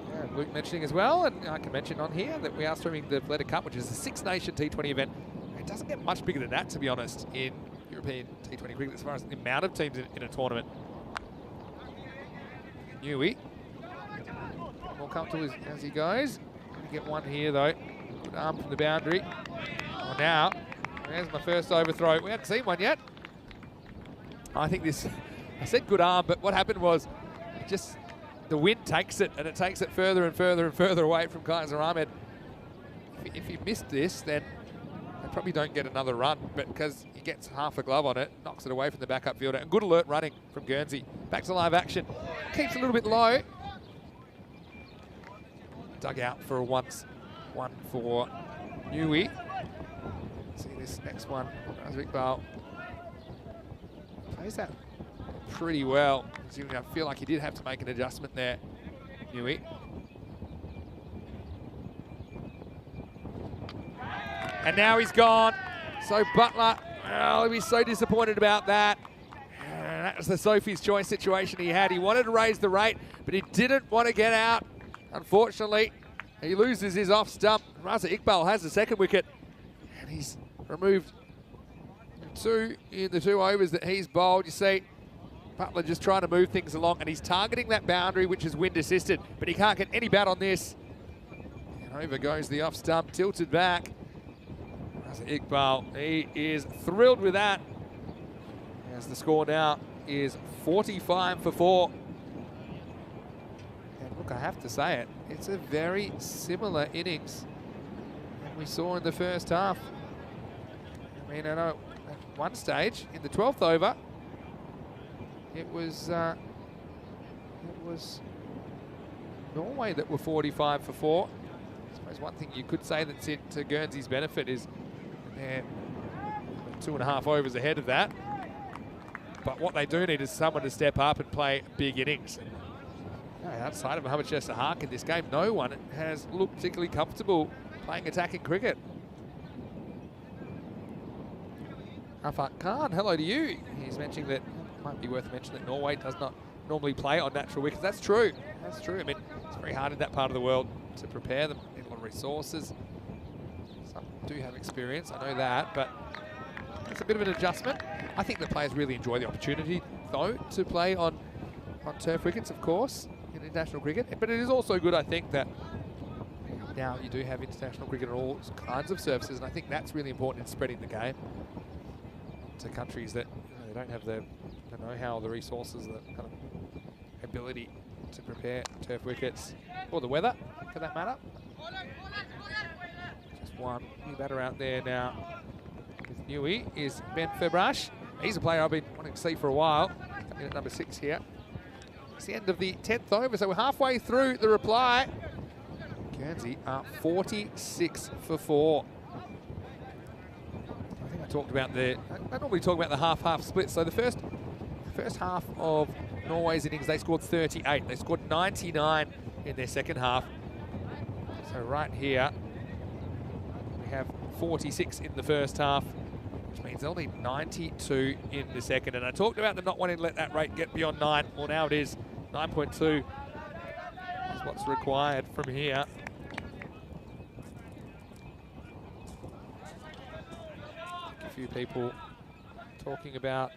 Speaker 1: Yeah, Luke mentioning as well, and I can mention on here that we are streaming the Valletta Cup, which is a Six Nation T20 event. It doesn't get much bigger than that, to be honest, in European T20 cricket as far as the amount of teams in a tournament. Norwy, more comfortable as he goes. Get one here though. Good arm from the boundary. Oh, now, there's my first overthrow. We haven't seen one yet. I think this, I said good arm, but what happened was just the wind takes it, and it takes it further and further and further away from Kaiser Ahmed. If he missed this, then they probably don't get another run, but because he gets half a glove on it, knocks it away from the backup fielder. And good alert running from Guernsey. Back to live action. Keeps a little bit low. Dug out for a once. One for Norwy. See this next one. Iqbal plays that pretty well. I feel like he did have to make an adjustment there, Norwy. And now he's gone. So Butler, he'll be so disappointed about that. That was the Sophie's choice situation he had. He wanted to raise the rate, but he didn't want to get out. Unfortunately, he loses his off stump. Iqbal has the second wicket, and he's removed 2 in the 2 overs that he's bowled. You see, Butler just trying to move things along, and he's targeting that boundary, which is wind assisted, but he can't get any bat on this. And over goes the off stump, tilted back. Iqbal, he is thrilled with that. As the score now is 45 for 4. And look, I have to say it, it's a very similar innings that we saw in the first half. I mean, I know at one stage in the 12th over, it was Norway that were 45 for 4. I suppose one thing you could say that's to Guernsey's benefit is they're 2.5 overs ahead of that. But what they do need is someone to step up and play big innings. Outside of Mohammad Shah Sahak in this game, no one has looked particularly comfortable playing attacking cricket. Afaq Khan, hello to you. He's mentioning that, it might be worth mentioning that Norway does not normally play on natural wickets. That's true. That's true. I mean, it's very hard in that part of the world to prepare them. Need a lot of resources. Some do have experience, I know that, but it's a bit of an adjustment. I think the players really enjoy the opportunity, though, to play on turf wickets, of course, in international cricket. But it is also good, I think, that now you do have international cricket on all kinds of surfaces, and I think that's really important in spreading the game to countries that they don't have the know-how, the resources, the kind of ability to prepare turf wickets, or the weather, for that matter. Just one new batter out there now with Norwy is Ben Febrash. He's a player I've been wanting to see for a while. Coming in at number 6 here. It's the end of the 10th over, so we're halfway through the reply. Guernsey are 46 for 4. I think I talked about I normally talk about the half-half split. So the first half of Norway's innings, they scored 38. They scored 99 in their second half. So right here, we have 46 in the first half, which means only 92 in the second. And I talked about them not wanting to let that rate get beyond 9. Well, now it is 9.2. That's what's required from here. A few people talking about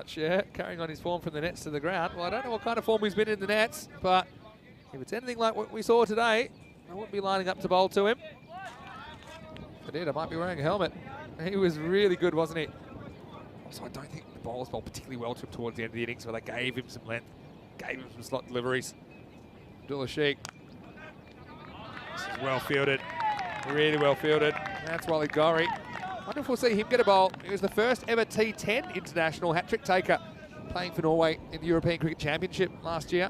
Speaker 1: Cher carrying on his form from the nets to the ground. Well, I don't know what kind of form he's been in the nets, but if it's anything like what we saw today, I wouldn't be lining up to bowl to him. If I did, I might be wearing a helmet. He was really good, wasn't he? Also, I don't think the bowlers bowled particularly well to him towards the end of the innings, so they gave him some length, gave him some slot deliveries. Abdullah Sheikh. This is well fielded, really well fielded. That's Wally Gorry. I wonder if we'll see him get a bowl. He was the first ever T10 international hat-trick taker, playing for Norway in the European Cricket Championship last year.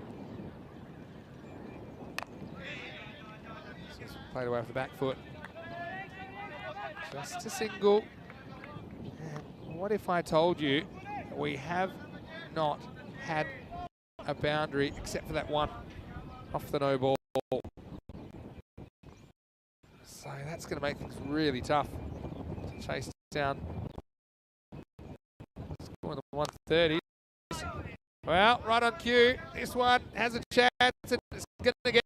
Speaker 1: Played away off the back foot. Just a single. And what if I told you that we have not had a boundary except for that one off the no ball? So that's going to make things really tough to chase down. Score in the 130s. Well, right on cue. This one has a chance and it's going to get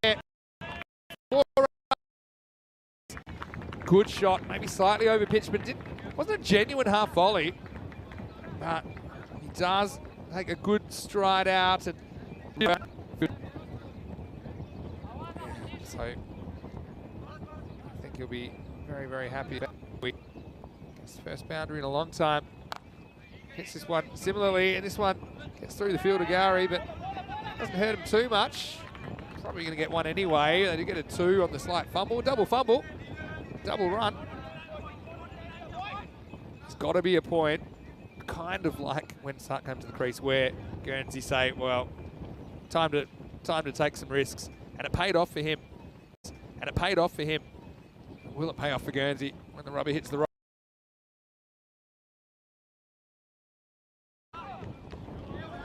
Speaker 1: there. 4 runs. Good shot, maybe slightly over pitch, but wasn't a genuine half volley. But he does take a good stride out and so I think he'll be very, very happy. His first boundary in a long time. Hits this one similarly, and this one gets through the field of Gary, but doesn't hurt him too much. Probably going to get one anyway. They do get a 2 on the slight fumble, double fumble. double run. There's got to be a point, kind of like when Sark comes to the crease, where Guernsey say, well, time to take some risks. And it paid off for him. And it paid off for him. Will it pay off for Guernsey when the rubber hits the rock?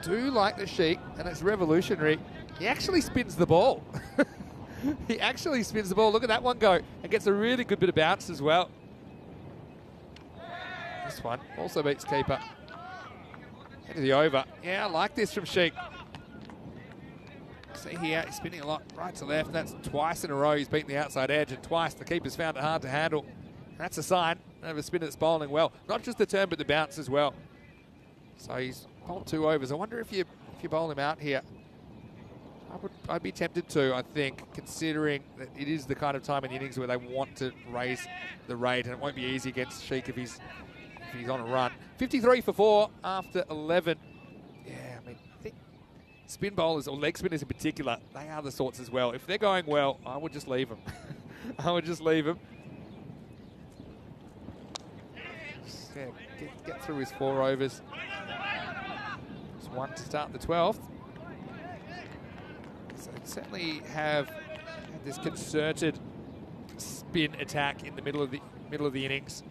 Speaker 1: Do like the Sheik, and it's revolutionary. He actually spins the ball. He actually spins the ball. Look at that one go. And gets a really good bit of bounce as well. This one also beats keeper. Into the over. Yeah, I like this from Sheik. See here, he's spinning a lot right to left. That's twice in a row he's beaten the outside edge, and twice the keeper's found it hard to handle. And that's a sign of a spinner that's bowling well. Not just the turn, but the bounce as well. So he's bowled 2 overs. I wonder if you bowl him out here. I'd be tempted to, I think, considering that it is the kind of time in the innings where they want to raise the rate, and it won't be easy against Sheik if he's on a run. 53 for 4 after 11. Yeah, I mean, I think spin bowlers, or leg spinners in particular, they are the sorts as well. If they're going well, I would just leave them. I would just leave them. Yeah, get through his 4 overs. Just 1 to start the 12th. So certainly have this concerted spin attack in the middle of the innings.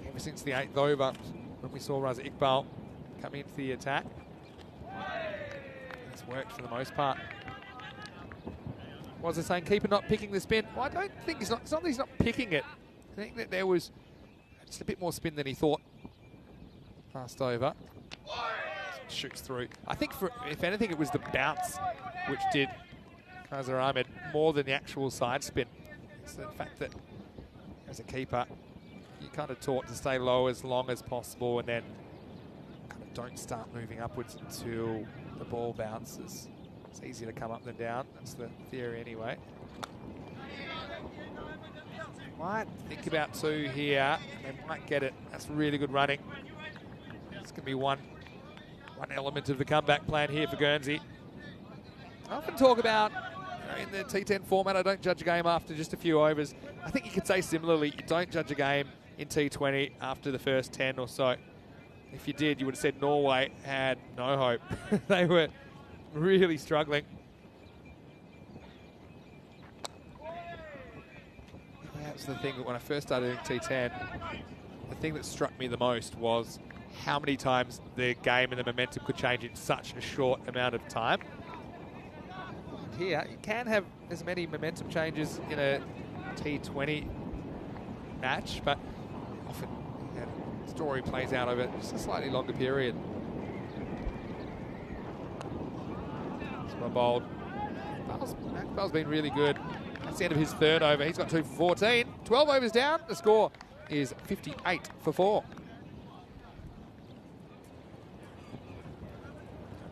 Speaker 1: Ever since the 8th over, when we saw Raza Iqbal come into the attack. It's worked for the most part. What was I saying? Keeper not picking the spin. Well, I don't think it's not that he's not picking it. I think that there was just a bit more spin than he thought. Last over. Shoots through. I think, if anything, it was the bounce which did Kaiser Ahmed more than the actual side spin. It's the fact that as a keeper, you're kind of taught to stay low as long as possible and then kind of don't start moving upwards until the ball bounces. It's easier to come up than down. That's the theory anyway. Might think about 2 here and they might get it. That's really good running. It's going to be one element of the comeback plan here for Guernsey. I often talk about, in the T10 format, I don't judge a game after just a few overs. I think you could say similarly, you don't judge a game in T20 after the first 10 or so. If you did, you would have said Norway had no hope. They were really struggling. That's the thing that when I first started doing T10, the thing that struck me the most was how many times the game and the momentum could change in such a short amount of time. And here, you can have as many momentum changes in a T20 match, but often the story plays out over just a slightly longer period. So bowled. Bell's been really good. That's the end of his 3rd over. He's got 2 for 14. 12 overs down. The score is 58 for 4.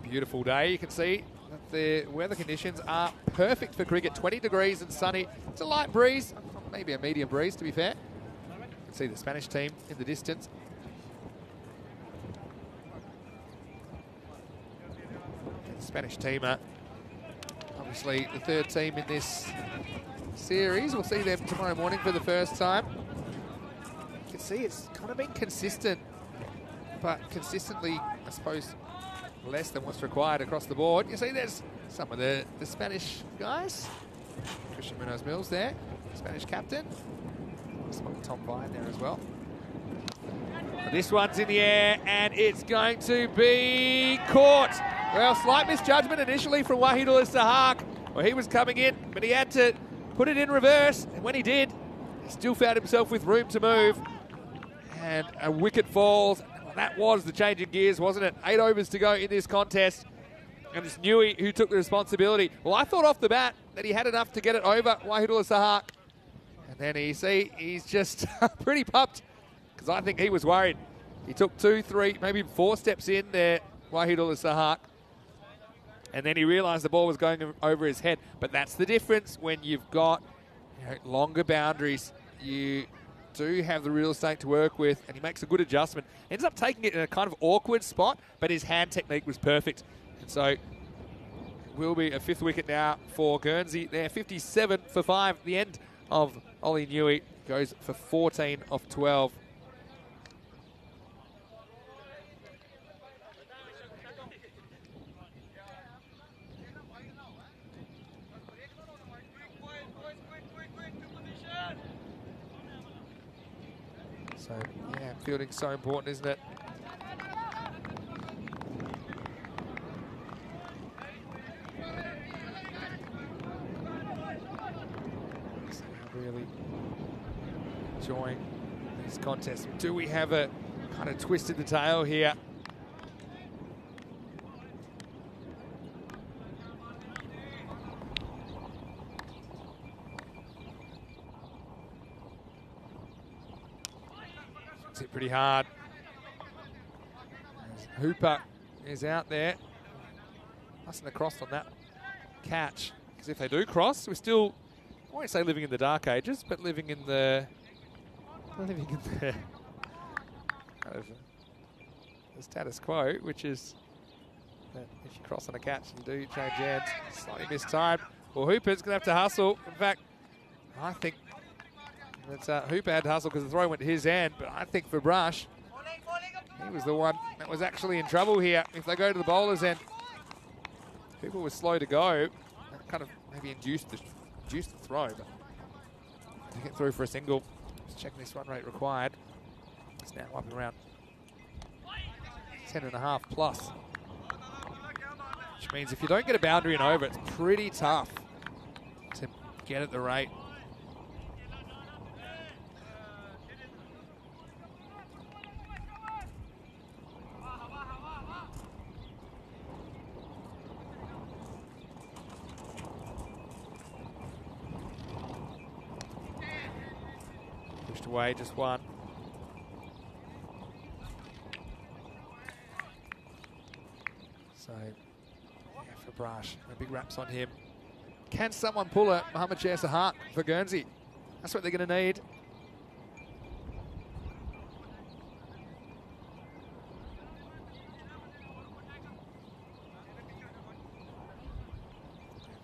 Speaker 1: Beautiful day. You can see that the weather conditions are perfect for cricket. 20 degrees and sunny. It's a light breeze, maybe a medium breeze to be fair. You can see the Spanish team in the distance. The Spanish team are obviously the 3rd team in this series. We'll see them tomorrow morning for the first time. You can see it's kind of been consistent, but consistently, I suppose, less than what's required across the board. You see there's some of the Spanish guys. Christian Munoz Mills there, Spanish captain. Spotted Tom Vine there as well. And this one's in the air and it's going to be caught. Well, slight misjudgment initially from Wahidullah Sahak. Well, he was coming in, but he had to put it in reverse. And when he did, he still found himself with room to move. And a wicket falls. That was the change in gears, wasn't it? 8 overs to go in this contest. And it's Norwy who took the responsibility. Well, I thought off the bat that he had enough to get it over Wahidullah Sahak. And then he's just pretty pumped, because I think he was worried. He took 2, 3, maybe 4 steps in there, Wahidullah Sahak. And then he realised the ball was going over his head. But that's the difference when you've got longer boundaries. You do have the real estate to work with, and he makes a good adjustment. Ends up taking it in a kind of awkward spot, but his hand technique was perfect. And so it will be a 5th wicket now for Guernsey. They're 57 for 5, the end of Ollie Norwy. goes for 14 of 12. So, yeah, fielding's so important, isn't it? So really enjoying this contest. Do we have a kind of twist in the tail here? It pretty hard. Hooper is out there. Mustn't have crossed on that catch. Because if they do cross, we're still, I won't say living in the dark ages, but living in the kind of the status quo, which is that if you cross on a catch, you do change hands. Slightly mistimed. Well, Hooper's going to have to hustle. In fact, I think it's Hooper had to hustle because the throw went to his hand, but I think for Brush, he was the one that was actually in trouble here. If they go to the bowler's end, Hooper was slow to go. That kind of maybe induced the throw, but to get through for a single. Just checking this run rate required. It's now up and around 10.5 plus. Which means if you don't get a boundary and over, it's pretty tough to get at the rate. Away, just one. So, yeah, for Brush, a big raps on him. Can someone pull a Mohammad Sahar for Guernsey? That's what they're going to need.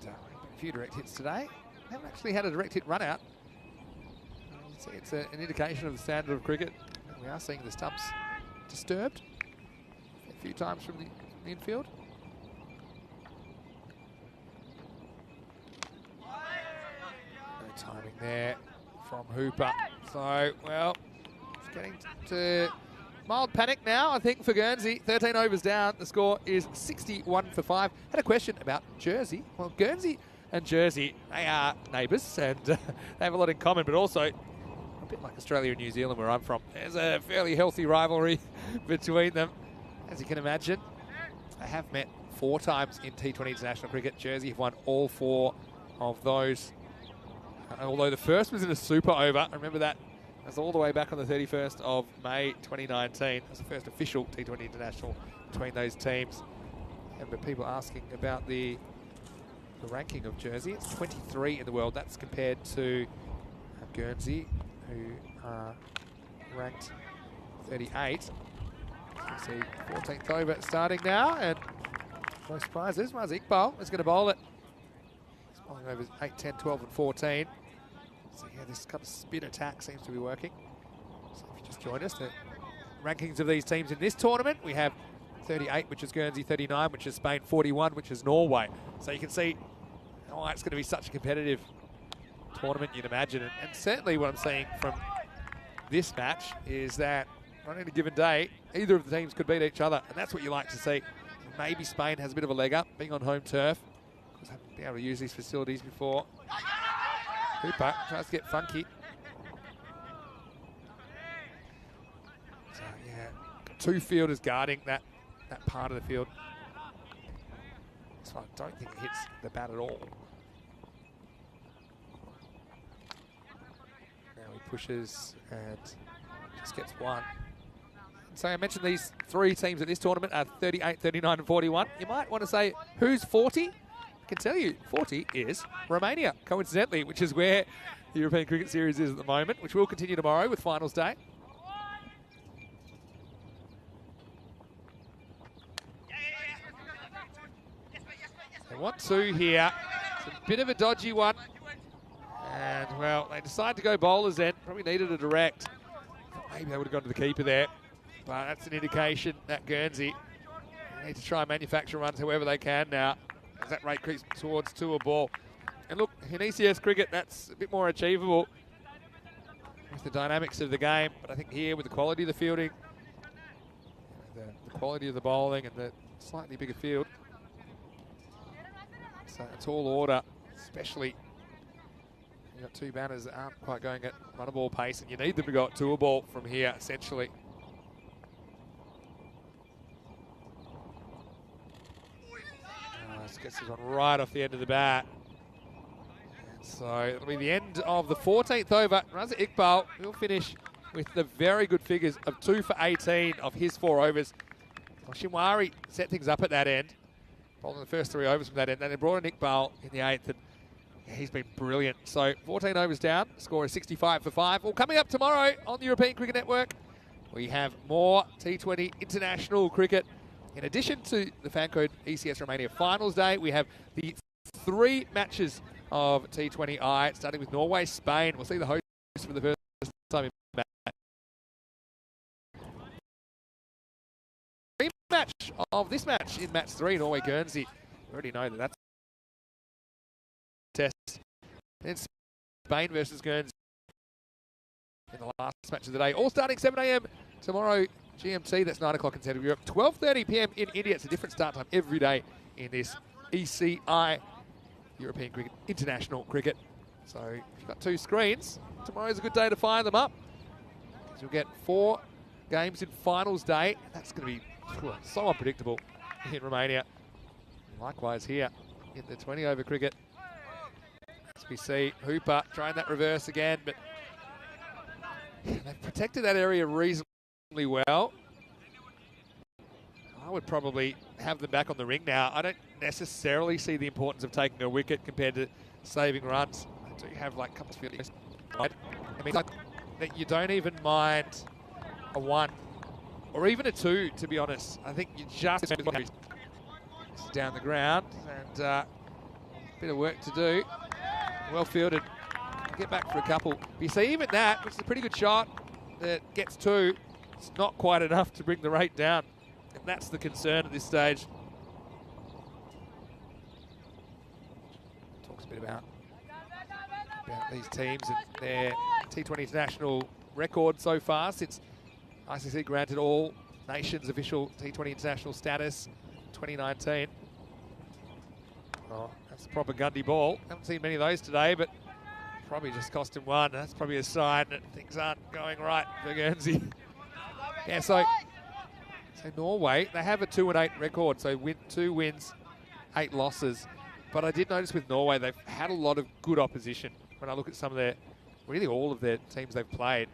Speaker 1: And, a few direct hits today. Haven't actually had a direct hit run out. It's an indication of the standard of cricket. We are seeing the stumps disturbed a few times from the infield. No timing there from Hooper. So, well, it's getting to mild panic now, I think, for Guernsey. 13 overs down. The score is 61 for 5. Had a question about Jersey. Well, Guernsey and Jersey, they are neighbours and they have a lot in common, but also a bit like Australia and New Zealand, where I'm from. There's a fairly healthy rivalry between them, as you can imagine. They have met 4 times in T20 international cricket. Jersey have won all 4 of those. Although the first was in a super over. I remember that. It was all the way back on the 31st of May 2019. It was the first official T20 international between those teams. But people asking about the ranking of Jersey. It's 23 in the world. That's compared to Guernsey, who are ranked 38. You see 14th over starting now, and no surprises. Maz Iqbal is going to bowl it. He's bowling over 8, 10, 12 and 14. So yeah, this kind of spin attack seems to be working. So if you just join us, the rankings of these teams in this tournament, we have 38, which is Guernsey, 39, which is Spain, 41, which is Norway. So you can see why it's going to be such a competitive tournament, you'd imagine. And certainly what I'm seeing from this match is that on any given day, either of the teams could beat each other, and that's what you like to see. Maybe Spain has a bit of a leg up, being on home turf, because they haven't been able to use these facilities before. Hooper tries to get funky. So, yeah, 2 fielders guarding that part of the field. So I don't think it hits the bat at all. Now he pushes and just gets 1. So I mentioned these 3 teams at this tournament are 38, 39 and 41. You might want to say, who's 40? I can tell you, 40 is Romania, coincidentally, which is where the European Cricket Series is at the moment, which will continue tomorrow with finals day. They want 2 here. It's a bit of a dodgy one. And, well, They decide to go bowlers then. Probably needed a direct. Maybe they would have gone to the keeper there. But that's an indication that Guernsey need to try and manufacture runs however they can now, as that rate creeps towards 2 a ball. And look, in ECS cricket, that's a bit more achievable with the dynamics of the game. But I think here, with the quality of the fielding, the quality of the bowling, and the slightly bigger field, so it's all order, especially you've got two banners that aren't quite going at run a ball pace, and you need them to go at 2 a ball from here, essentially. Gets this one right off the end of the bat. And so it'll be the end of the 14th over. Raza Iqbal will finish with the very good figures of 2 for 18 of his 4 overs. Shinwari set things up at that end, bowling the first 3 overs from that end. Then they brought in Iqbal in the 8th, and he's been brilliant. So 14 overs down, score is 65 for 5. Well, coming up tomorrow on the European Cricket Network, we have more T20 international cricket. In addition to the Fancode ECS Romania Finals Day, we have the 3 matches of T20I, starting with Norway, Spain. We'll see the host for the first time in match of this match in match 3, Norway, Guernsey. We already know that that's a test. Then Spain versus Guernsey in the last match of the day. All starting 7 a.m. tomorrow. GMT, that's 9 o'clock in Central Europe. 12:30 p.m. in India. It's a different start time every day in this ECI, European Cricket, International Cricket. So if you've got 2 screens, tomorrow's a good day to fire them up. You'll get 4 games in finals day. That's going to be so unpredictable in Romania. Likewise here in the 20 over cricket. As we see Hooper trying that reverse again, but they've protected that area reasonably well. I would probably have them back on the ring now. I don't necessarily see the importance of taking a wicket compared to saving runs. I do have like a couple of fields. I mean, like, that you don't even mind a 1 or even a 2, to be honest. I think you just down the ground, and a bit of work to do. Well fielded. Get back for a couple. But you see, even that, which is a pretty good shot, that gets 2. It's not quite enough to bring the rate down, and that's the concern at this stage. Talks a bit about these teams and their T20 international record so far since ICC granted all nations official T20 international status 2019. Oh, that's a proper Gundy ball. Haven't seen many of those today, but probably just cost him 1. That's probably a sign that things aren't going right for Guernsey. Yeah, so Norway, they have a 2-8 record, so 2 wins, 8 losses. But I did notice with Norway, they've had a lot of good opposition. When I look at some of their, really all of their teams they've played.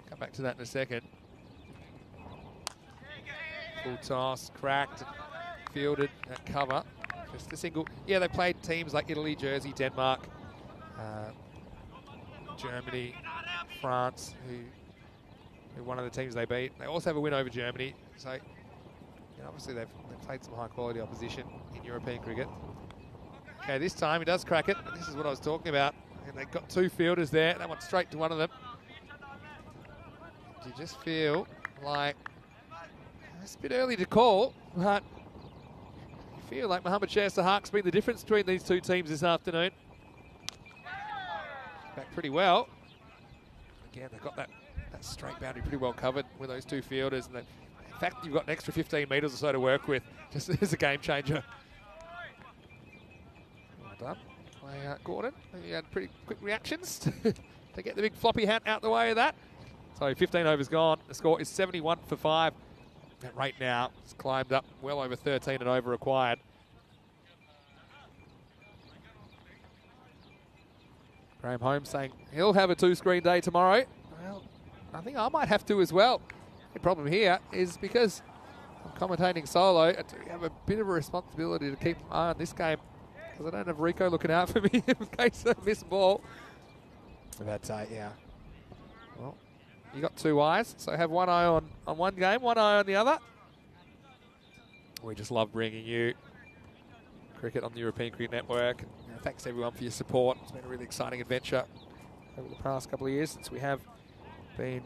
Speaker 1: Come back to that in a second. Full toss, cracked, fielded at cover. Just a single. Yeah, they played teams like Italy, Jersey, Denmark, Germany, France, who one of the teams they beat. They also have a win over Germany. So, obviously they've played some high-quality opposition in European cricket. Okay, this time he does crack it. This is what I was talking about. And they've got 2 fielders there. They went straight to one of them. You just feel like it's a bit early to call, but you feel like Mohammad Sahak's been the difference between these 2 teams this afternoon. Back pretty well. Again, they've got that straight boundary pretty well covered with those 2 fielders. And in fact, you've got an extra 15 metres or so to work with, just as a game changer. Well done by Gordon. He had pretty quick reactions to get the big floppy hat out the way of that. So 15 overs gone. The score is 71 for 5. That rate now has climbed up well over 13 and over required. Graham Holmes saying he'll have a 2-screen day tomorrow. Well, I think I might have to as well. The problem here is because I'm commentating solo, I do have a bit of a responsibility to keep an eye on this game because I don't have Rico looking out for me in case I miss a ball. But yeah. Well, you got 2 eyes, so have one eye on one game, one eye on the other. We just love bringing you cricket on the European Cricket Network. thanks everyone for your support. It's been a really exciting adventure over the past couple of years since we have been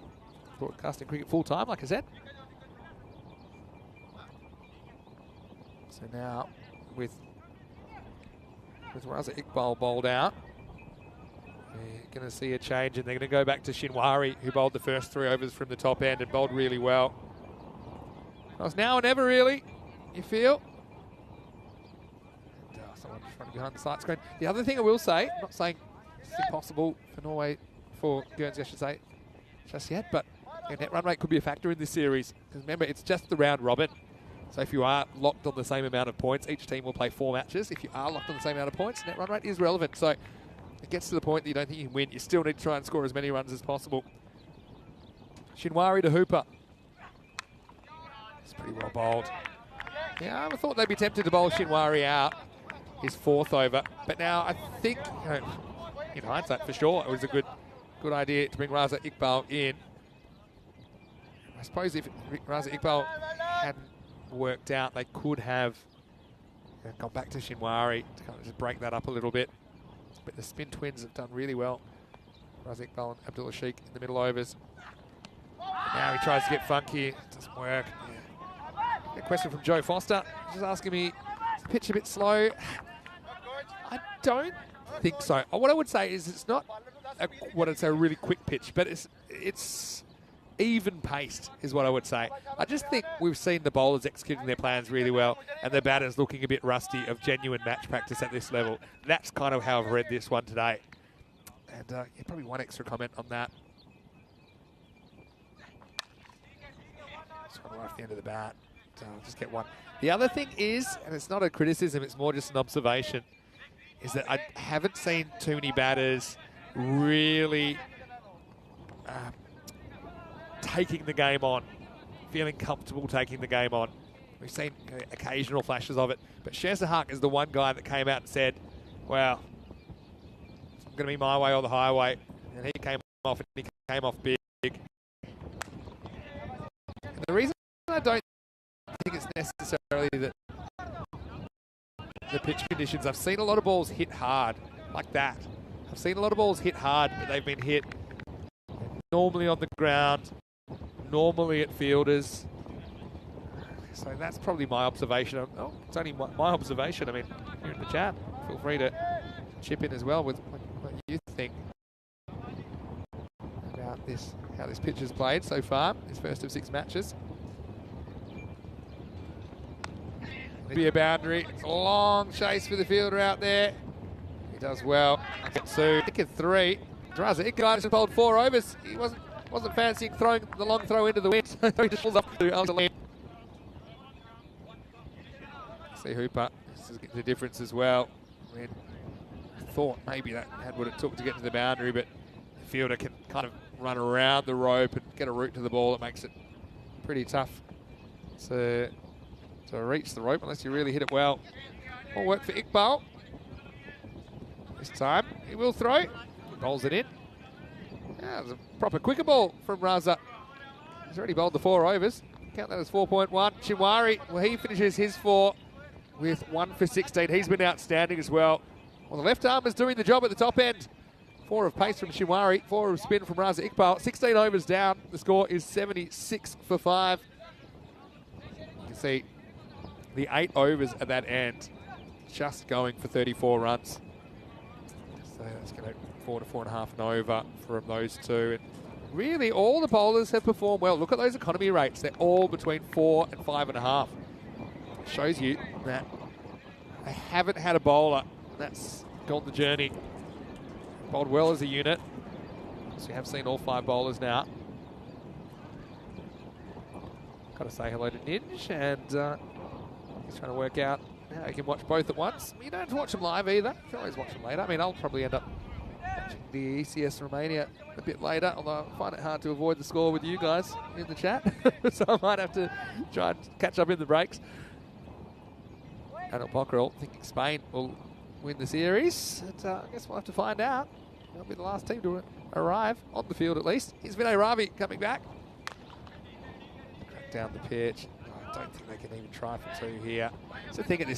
Speaker 1: broadcasting cricket full time, like I said. So now with Raza Iqbal bowled out, we're going to see a change, and they're going to go back to Shinwari, who bowled the first 3 overs from the top end and bowled really well. Well, it's now or never, really, you feel. And, someone running behind the sight screen. The other thing I will say, I'm not saying it's impossible for Norway, for Guernsey, I should say, just yet, but net run rate could be a factor in this series. Because remember, it's just the round robin. So if you are locked on the same amount of points, each team will play 4 matches. If you are locked on the same amount of points, net run rate is relevant. So it gets to the point that you don't think you can win. You still need to try and score as many runs as possible. Shinwari to Hooper. It's pretty well bowled. Yeah, I thought they'd be tempted to bowl Shinwari out his 4th over. But now I think, in hindsight for sure, it was a good idea to bring Raza Iqbal in. I suppose if Raza Iqbal hadn't worked out, they could have gone back to Shinwari to kind of just break that up a little bit. But the spin twins have done really well. Raza Iqbal and Abdullah Sheikh in the middle overs. Now he tries to get funky. It doesn't work. Yeah. A question from Joe Foster, just asking me, is the pitch a bit slow? I don't think so. What I would say is it's not what I'd say a really quick pitch, but it's even paced is what I would say. I just think we've seen the bowlers executing their plans really well and the batters looking a bit rusty of genuine match practice at this level. That's kind of how I've read this one today. And yeah, probably one extra comment on that. Just right off the end of the bat. So I'll just get one. The other thing is, and it's not a criticism, it's more just an observation, is that I haven't seen too many batters really taking the game on, feeling comfortable taking the game on. We've seen occasional flashes of it, but Sherzahak is the one guy that came out and said, well, it's going to be my way or the highway. And he came off, and he came off big. And the reason I don't think it's necessarily that the pitch conditions, I've seen a lot of balls hit hard like that. I've seen a lot of balls hit hard, but they've been hit normally on the ground, normally at fielders. So that's probably my observation. Oh, it's only my observation. I mean, you're in the chat. Feel free to chip in as well with what you think about this, how this pitch has played so far, this first of 6 matches. Be a boundary. It's a long chase for the fielder out there. He does well. So, pick at 3. Raza Iqbal has bowled 4 overs. He wasn't fancying throwing the long throw into the wind, so he just pulls up to Alderland. See Hooper. This is the difference as well. I mean, I thought maybe that had what it took to get to the boundary, but the fielder can kind of run around the rope and get a route to the ball. It makes it pretty tough to reach the rope unless you really hit it well. More work for Iqbal. This time he will throw. He bowls it in. Yeah, it was a proper quicker ball from Raza. He's already bowled the 4 overs. Count that as 4.1. Shinwari, well, he finishes his 4 with 1 for 16. He's been outstanding as well. Well, the left arm is doing the job at the top end. 4 of pace from Shinwari, 4 of spin from Raza Iqbal. 16 overs down. The score is 76 for 5. You can see the 8 overs at that end, just going for 34 runs. So that's going to 4 to 4.5 and over from those 2. And really, all the bowlers have performed well. Look at those economy rates. They're all between 4 and 5.5. It shows you that they haven't had a bowler that's gone the journey. Bowled well as a unit. So we have seen all 5 bowlers now. Got to say hello to Ninj, and he's trying to work out how you can watch both at once. You don't have to watch them live either. You can always watch them later. I mean, I'll probably end up watching the ECS Romania a bit later, although I find it hard to avoid the score with you guys in the chat. So I might have to try and catch up in the breaks. Adel Pockerell thinking Spain will win the series. And, I guess we'll have to find out. They'll be the last team to arrive on the field at least. Here's Vinay Ravi coming back. Crack down the pitch. I don't think they can even try for 2 here. So I think at this